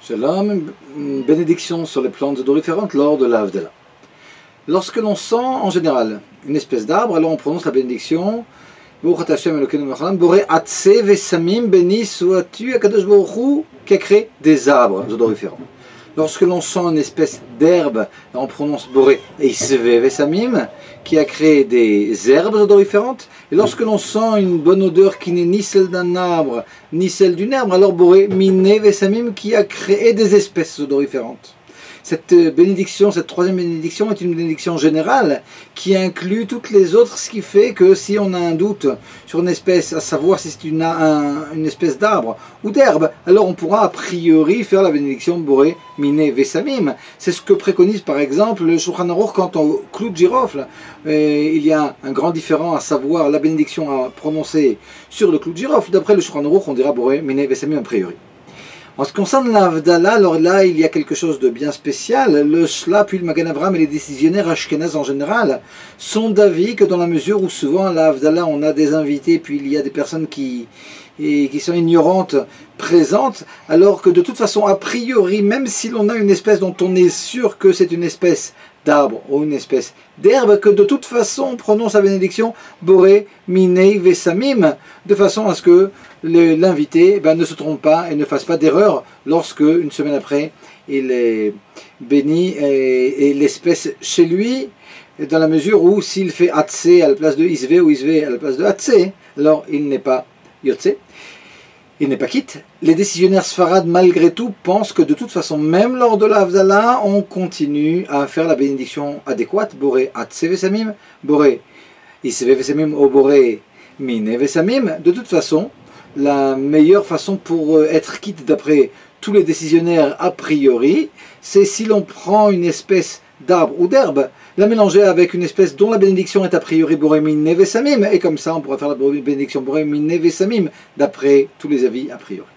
Shalom, une bénédiction sur les plantes odoriférantes lors de l'Havdalah. Lorsque l'on sent en général une espèce d'arbre, alors on prononce la bénédiction Baruch Hashem Elokeinu melech haolam, Boré Atzeh Vesamim, béni sois-tu Akadosh Baruch Hu, qui a créé des arbres odoriférants. Lorsque l'on sent une espèce d'herbe, on prononce Boré Eisve Vesamim, qui a créé des herbes odoriférantes. Et lorsque l'on sent une bonne odeur qui n'est ni celle d'un arbre, ni celle d'une herbe, alors Boré Mine Vesamim, qui a créé des espèces odoriférantes. Cette bénédiction, cette troisième bénédiction est une bénédiction générale qui inclut toutes les autres, ce qui fait que si on a un doute sur une espèce, à savoir si c'est une espèce d'arbre ou d'herbe, alors on pourra a priori faire la bénédiction Boré Mine Vesamim. C'est ce que préconise par exemple le Shulchan Aruch quant au clou de girofle. Il y a un grand différent à savoir la bénédiction à prononcer sur le clou de girofle. D'après le Shulchan Aruch, on dira Boré Mine Vesamim a priori. En ce qui concerne l'Havdalah, alors là, il y a quelque chose de bien spécial. Le Shla, puis le Magan Avraham et les décisionnaires ashkénazes en général sont d'avis que dans la mesure où souvent à l'Havdalah, on a des invités, puis il y a des personnes qui sont ignorantes présentes, alors que de toute façon, a priori, même si l'on a une espèce dont on est sûr que c'est une espèce d'arbre ou une espèce d'herbe, que de toute façon on prononce la bénédiction Boré Minei Vesamim, de façon à ce que l'invité ne se trompe pas et ne fasse pas d'erreur lorsque, une semaine après, il est béni et l'espèce chez lui, dans la mesure où s'il fait Atse à la place de Isve ou Isve à la place de Atse, alors il n'est pas Yotse. Il n'est pas quitte. Les décisionnaires sfarades, malgré tout, pensent que de toute façon, même lors de l'Havdalah, on continue à faire la bénédiction adéquate. Boré Atse Vesamim, Boré Isve Vesamim, ou Boré Mine Vesamim. De toute façon, la meilleure façon pour être quitte d'après tous les décisionnaires a priori, c'est si l'on prend une espèce d'arbre ou d'herbe, la mélanger avec une espèce dont la bénédiction est a priori Boré Mine Vesamim, et comme ça on pourra faire la bénédiction Boré Mine Vesamim d'après tous les avis a priori.